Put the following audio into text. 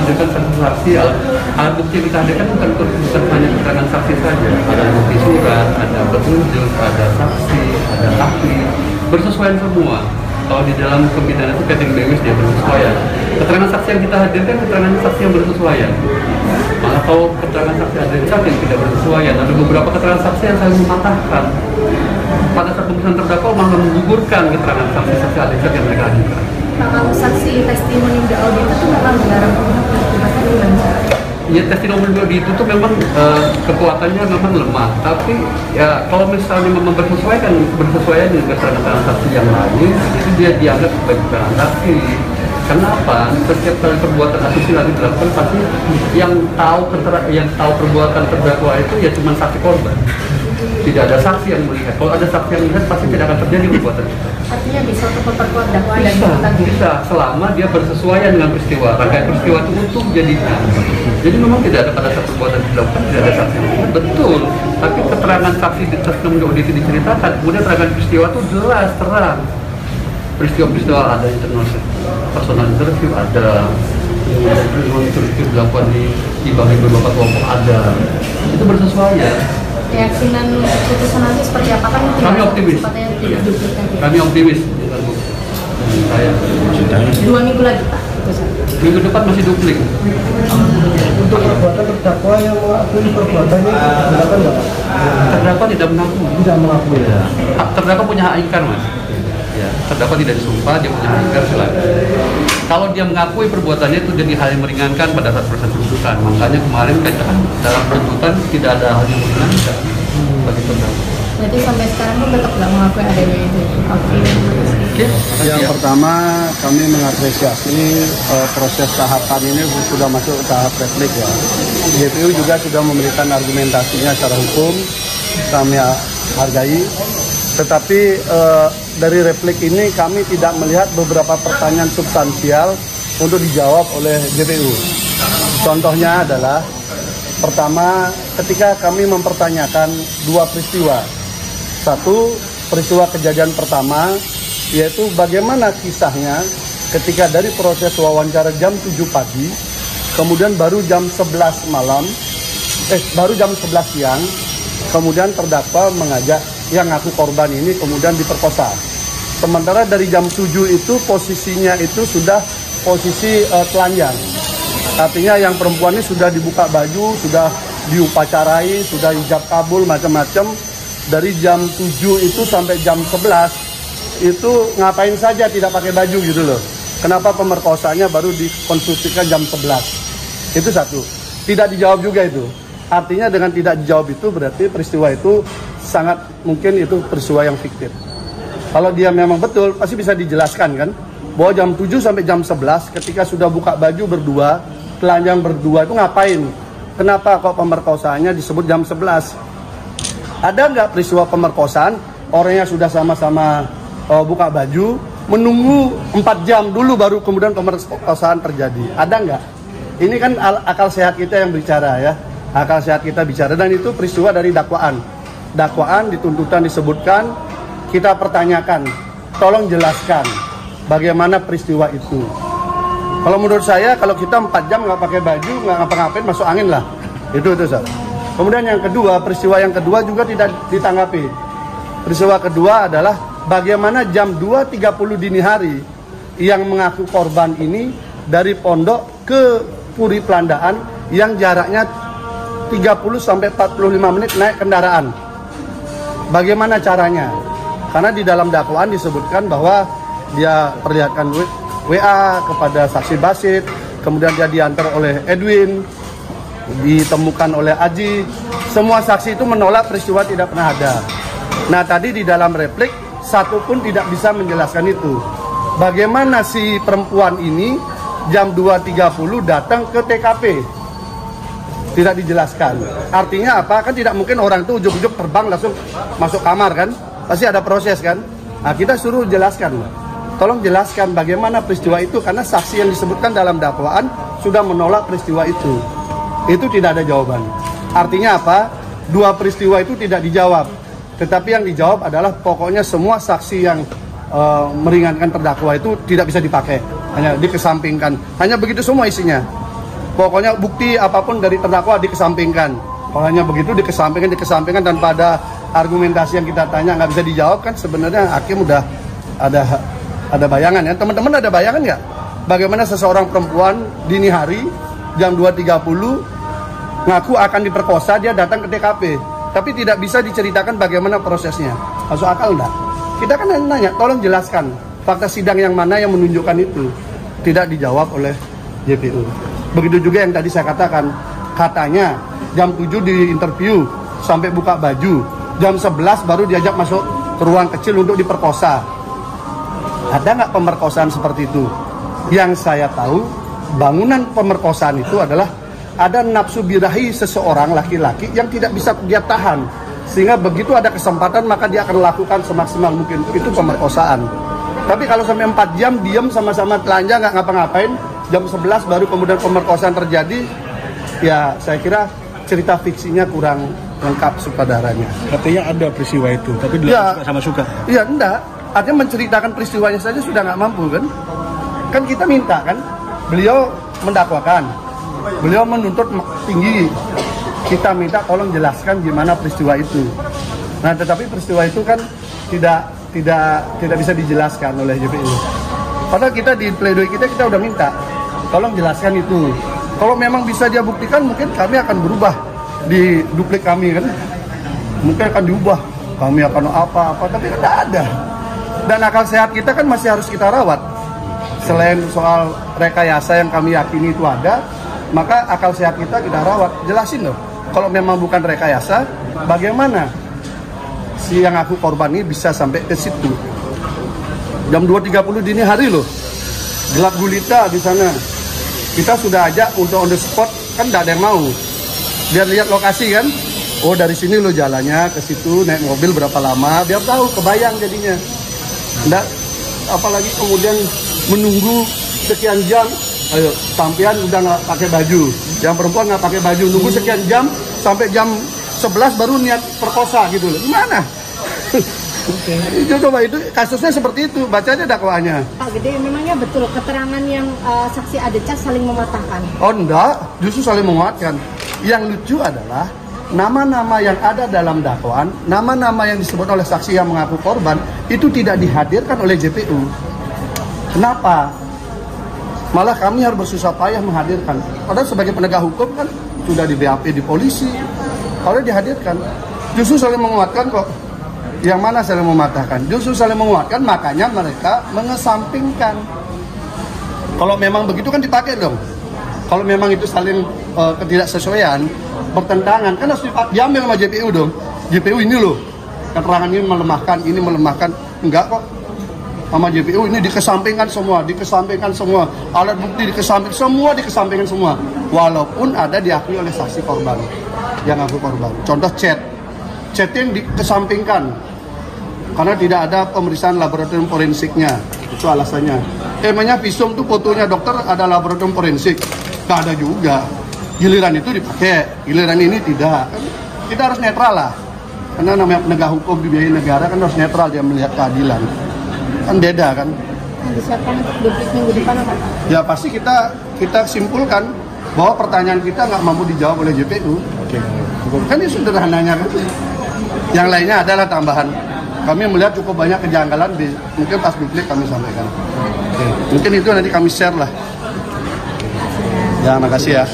menghadirkan saksi-saksi. Alat bukti yang kita hadirkan bukan hanya keterangan saksi saja. Ada bukti surat, ada petunjuk, ada saksi, ada ahli, bersesuaian semua. Kalau di dalam pembinaan itu kategori dia bersesuaian. Keterangan saksi yang kita hadirkan keterangan saksi yang bersesuaian. Malah kalau keterangan saksi ada yang tidak bersesuaian, ada beberapa keterangan saksi yang saling mematahkan. Pada saat pemeriksaan terdakwa malah menggugurkan keterangan saksi-saksi Alisat yang mereka hadirkan. Nah, kalau saksi testimoni di audit itu memang dilarang ya, testimoni itu tuh memang kekuatannya memang lemah, tapi ya kalau misalnya memang bersesuaian dengan keterangan saksi yang lain, itu dia dianggap sebagai keterangan saksi. Kenapa? Setiap kali perbuatan asusila dilakukan pasti yang tahu perbuatan terdakwa itu ya cuma saksi korban. Tidak ada saksi yang melihat. Kalau ada saksi yang melihat pasti tidak akan terjadi perbuatan itu. Artinya bisa untuk memperkuat dakwaan dan bisa selama dia bersesuaian dengan peristiwa. Rangkaian peristiwa itu utuh jadinya. Jadi memang tidak ada pada saat perbuatan dilakukan tidak ada saksi. Betul. Tapi keterangan saksi di testimoni audit diceritakan. Kemudian rangkaian peristiwa itu jelas terang. Peristiwa-peristiwa ada internal personal interview ada. Interview dilakukan di bagi beberapa kelompok ada. Itu bersesuaian. Keyakinan putusan nanti seperti apa kan? Kami optimis. Ya. Kami optimis. Saya 2 minggu lagi Pak. Minggu depan masih duplik. Untuk perbuatan terdakwa yang mengakui perbuatannya dilakukan nggak Pak? Terdakwa tidak mengakui. Tidak mengakui ya. Terdakwa punya hak ingkar Mas. Ya, terdakwa tidak disumpah, dia punya hak ingkar silakan. Kalau dia mengakui perbuatannya itu jadi hal yang meringankan pada saat proses penuntutan. Makanya kemarin kan dalam penuntutan tidak ada hal yang meringankan bagi terdakwa. Berarti sampai sekarang pun tetap nggak mengakui adanya itu. Oke. Yang pertama kami mengapresiasi proses tahapan ini sudah masuk ke tahap replik ya. JPU juga sudah memberikan argumentasinya secara hukum, kami hargai. Tetapi dari replik ini kami tidak melihat beberapa pertanyaan substansial untuk dijawab oleh JPU. Contohnya adalah pertama, ketika kami mempertanyakan 2 peristiwa. Satu, peristiwa kejadian pertama, yaitu bagaimana kisahnya ketika dari proses wawancara jam 7 pagi, kemudian baru jam 11 malam, baru jam 11 siang, kemudian terdakwa mengajak yang ngaku korban ini kemudian diperkosa. Sementara dari jam 7 itu posisinya itu sudah posisi telanjang. Artinya yang perempuan ini sudah dibuka baju, sudah diupacarai, sudah hijab kabul, macam-macam. Dari jam 7 itu sampai jam 11, itu ngapain saja tidak pakai baju gitu loh. Kenapa pemerkosaannya baru dikonstruksikan jam 11? Itu satu. Tidak dijawab juga itu. Artinya dengan tidak dijawab itu berarti peristiwa itu sangat mungkin itu peristiwa yang fiktif. Kalau dia memang betul, pasti bisa dijelaskan kan, bahwa jam 7 sampai jam 11 ketika sudah buka baju berdua, telanjang berdua itu ngapain? Kenapa kok pemerkosaannya disebut jam 11? Ada nggak peristiwa pemerkosaan, orangnya sudah sama-sama buka baju, menunggu 4 jam dulu baru kemudian pemerkosaan terjadi? Ada nggak? Ini kan akal sehat kita yang bicara ya. Akal sehat kita bicara, dan itu peristiwa dari dakwaan. Dakwaan di tuntutan disebutkan, kita pertanyakan, tolong jelaskan bagaimana peristiwa itu. Kalau menurut saya, kalau kita 4 jam nggak pakai baju, nggak ngapa-ngapain, masuk angin lah. Itu Sir. Kemudian yang kedua, peristiwa yang kedua juga tidak ditanggapi. Peristiwa kedua adalah bagaimana jam 2.30 dini hari yang mengaku korban ini dari pondok ke Puri Pelandaan yang jaraknya 30 sampai 45 menit naik kendaraan. Bagaimana caranya? Karena di dalam dakwaan disebutkan bahwa dia perlihatkan WA kepada saksi Basit, kemudian dia diantar oleh Edwin, ditemukan oleh Aji. Semua saksi itu menolak peristiwa tidak pernah ada. Nah tadi di dalam replik, satu pun tidak bisa menjelaskan itu. Bagaimana si perempuan ini jam 2.30 datang ke TKP? Tidak dijelaskan. Artinya apa? Kan tidak mungkin orang itu ujuk-ujuk terbang langsung masuk kamar kan? Pasti ada proses kan? Nah, kita suruh jelaskan. Tolong jelaskan bagaimana peristiwa itu, karena saksi yang disebutkan dalam dakwaan sudah menolak peristiwa itu. Itu tidak ada jawaban. Artinya apa? 2 peristiwa itu tidak dijawab. Tetapi yang dijawab adalah pokoknya semua saksi yang meringankan terdakwa itu tidak bisa dipakai. Hanya dikesampingkan. Hanya begitu semua isinya. Pokoknya bukti apapun dari terdakwa dikesampingkan. Kalau hanya begitu dikesampingkan tanpa ada argumentasi yang kita tanya nggak bisa dijawab, kan sebenarnya hakim udah ada bayangan ya. Teman-teman ada bayangan nggak? Bagaimana seseorang perempuan dini hari jam 2.30 ngaku akan diperkosa, dia datang ke TKP, tapi tidak bisa diceritakan bagaimana prosesnya. Masuk akal enggak? Kita kan nanya, tolong jelaskan fakta sidang yang mana yang menunjukkan itu. Tidak dijawab oleh JPU. Begitu juga yang tadi saya katakan, katanya jam 7 di interview sampai buka baju, jam 11 baru diajak masuk ke ruang kecil untuk diperkosa. Ada nggak pemerkosaan seperti itu? Yang saya tahu, bangunan pemerkosaan itu adalah ada nafsu birahi seseorang laki-laki yang tidak bisa dia tahan, sehingga begitu ada kesempatan maka dia akan lakukan semaksimal mungkin. Itu pemerkosaan. Tapi kalau sampai 4 jam diam sama-sama telanjang nggak ngapa-ngapain, jam 11 baru kemudian pemerkosaan terjadi, ya saya kira cerita fiksinya kurang lengkap sutradaranya. Katanya ada peristiwa itu, tapi ya, suka sama suka. Iya, enggak. Artinya menceritakan peristiwanya saja sudah nggak mampu kan? Kan kita minta kan, beliau mendakwakan, beliau menuntut tinggi. Kita minta tolong jelaskan gimana peristiwa itu. Nah, tetapi peristiwa itu kan tidak bisa dijelaskan oleh JPU. Padahal kita di pledoi kita udah minta, tolong jelaskan itu. Kalau memang bisa dia buktikan, mungkin kami akan berubah di duplik kami kan. Mungkin akan diubah, kami akan apa-apa, tapi tidak ada. Dan akal sehat kita kan masih harus kita rawat. Selain soal rekayasa yang kami yakini itu ada, maka akal sehat kita rawat. Jelasin loh, kalau memang bukan rekayasa, bagaimana si yang aku korban ini bisa sampai ke situ? Jam 2.30 dini hari loh, gelap gulita di sana. Kita sudah ajak untuk on the spot, kan tidak ada yang mau. Biar lihat lokasi kan, oh dari sini loh jalannya ke situ, naik mobil berapa lama, biar tahu, kebayang jadinya. Nggak, apalagi kemudian menunggu sekian jam, ayo sampean udah nggak pakai baju, yang perempuan nggak pakai baju, nunggu sekian jam sampai jam 11 baru niat perkosa gitu loh, gimana? Coba itu kasusnya seperti itu, baca aja dakwaannya. Pak Gede, memangnya betul keterangan yang saksi Adecah saling mematahkan? Oh enggak, justru saling menguatkan. Yang lucu adalah nama-nama yang ada dalam dakwaan, nama-nama yang disebut oleh saksi yang mengaku korban itu tidak dihadirkan oleh JPU. Kenapa? Malah kami harus bersusah payah menghadirkan. Padahal sebagai penegak hukum kan sudah di BAP di polisi, kalau dihadirkan justru saling menguatkan kok. Yang mana saling mematahkan? Justru saling menguatkan, makanya mereka mengesampingkan. Kalau memang begitu kan dipakai dong. Kalau memang itu saling ketidaksesuaian, pertentangan, kan harus diambil sama JPU dong. JPU ini loh, keterangan ini melemahkan, enggak kok. Sama JPU ini dikesampingkan semua, alat bukti dikesampingkan semua. Walaupun ada diakui oleh saksi korban, yang aku korban. Contoh chat yang dikesampingkan karena tidak ada pemeriksaan laboratorium forensiknya, itu alasannya. Emangnya visum tuh fotonya dokter ada laboratorium forensik? Gak ada juga. Giliran itu dipakai, giliran ini tidak. Kita harus netral lah, karena namanya penegak hukum di biaya negara kan harus netral, dia melihat keadilan. Kan beda kan. Disiapkan untuk duplik minggu depan apa? Ya pasti kita simpulkan bahwa pertanyaan kita nggak mampu dijawab oleh JPU. Oke. Kan ini sederhananya kan. Yang lainnya adalah tambahan. Kami melihat cukup banyak kejanggalan, mungkin pas duplik kami sampaikan. Oke. Mungkin itu nanti kami share lah. Ya, makasih ya.